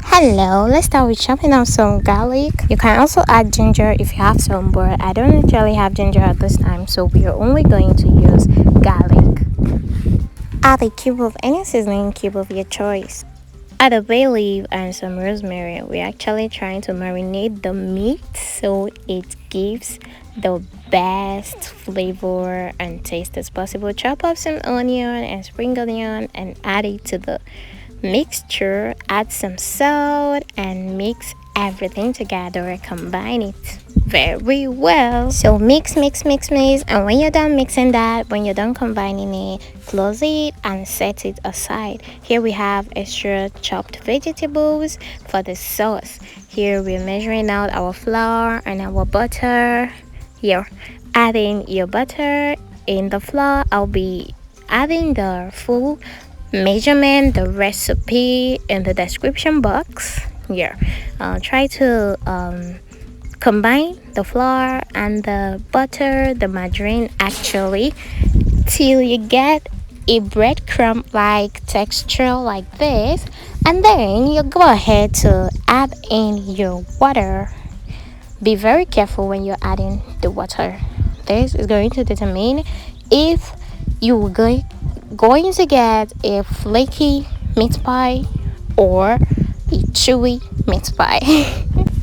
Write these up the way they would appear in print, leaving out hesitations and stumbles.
Hello, let's start with chopping up some garlic. You can also add ginger if you have some, but I don't actually have ginger at this time, so we are only going to use garlic. Add a cube of any seasoning cube of your choice. Add a bay leaf and some rosemary. We're actually trying to marinate the meat so it gives the best flavor and taste as possible. Chop up some onion and spring onion and add it to the mixture. Add some salt and mix everything together. Combine it very well. So mix, and when you're done mixing that, when you're done combining it, close it and set it aside. Here we have extra chopped vegetables for the sauce. Here we're measuring out our flour and our butter. Here, adding your butter in the flour. I'll be adding the full measurement, the recipe in the description box. Here, try to combine the flour and the butter, the margarine actually, till you get a breadcrumb like texture like this, and then you go ahead to add in your water. Be very careful when you're adding the water. This is going to determine if you're going to get a flaky meat pie or a chewy meat pie.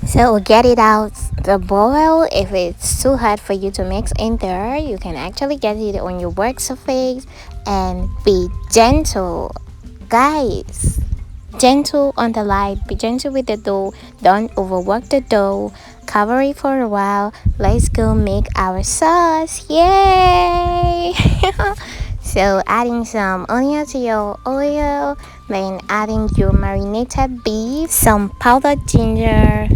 So get it out the boil. If it's too hard for you to mix in there, you can actually get it on your work surface and be gentle, guys. Gentle on the light. Be gentle with the dough. Don't overwork the dough. Cover it for a while. Let's go make our sauce. Yay! So adding some onion to your oil, then adding your marinated beef, some powdered ginger.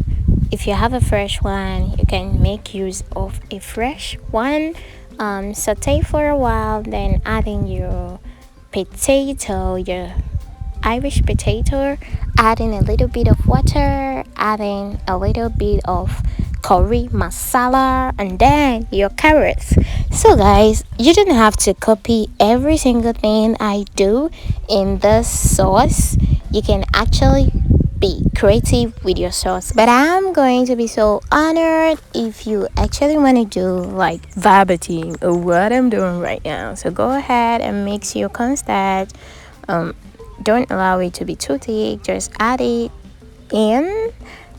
If you have a fresh one, you can make use of a fresh one. Saute for a while, then adding your potato, your Irish potato, adding a little bit of water, adding a little bit of curry masala, and then your carrots. So guys, you don't have to copy every single thing I do in this sauce. You can actually be creative with your sauce, but I'm going to be so honored if you actually want to do like verbatim of what I'm doing right now. So go ahead and mix your cornstarch. Don't allow it to be too thick, just add it in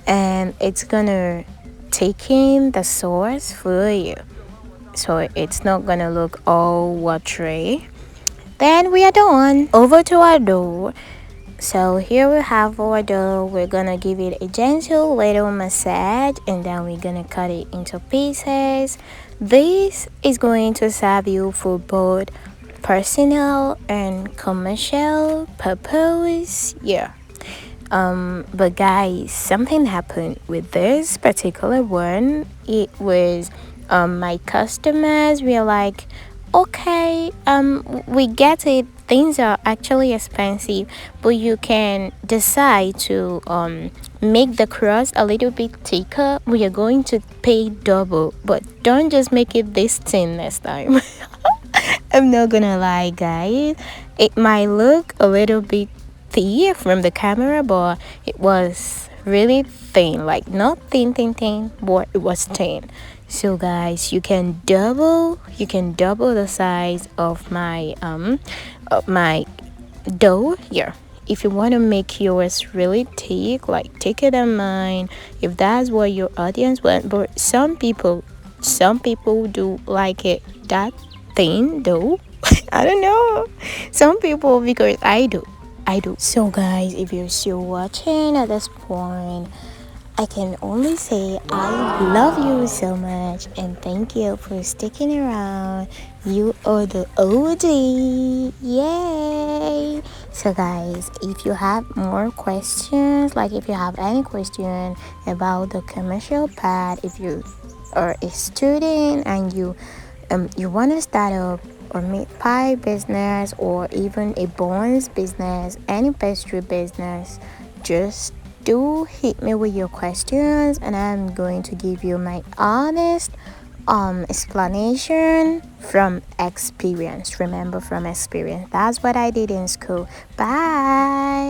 and it's gonna take in the sauce for you, so it's not gonna look all watery. Then we are done. Over to our dough. So here we have our dough. We're gonna give it a gentle little massage and then we're gonna cut it into pieces. This is going to serve you for both personal and commercial purpose. Yeah. But guys, something happened with this particular one. It was my customers were like, okay, we get it, things are actually expensive, but you can decide to make the crust a little bit thicker. We are going to pay double, but don't just make it this thin next time. I'm not gonna lie, guys, it might look a little bit thick from the camera, but it was really thin, like not thin, but it was thin. So guys, you can double the size of my dough here. If you want to make yours really thick, like thicker than mine, if that's what your audience want. But some people do like it that thin though. I don't know, some people, because I do. So guys, if you're still watching at this point, I can only say I love you so much and thank you for sticking around. You are the OG. Yay! So guys, if you have more questions, like if you have any question about the commercial part, if you are a student and you want to start up or meat pie business or even a buns business, any pastry business, just do hit me with your questions and I'm going to give you my honest explanation from experience. Remember, from experience. That's what I did in school. Bye.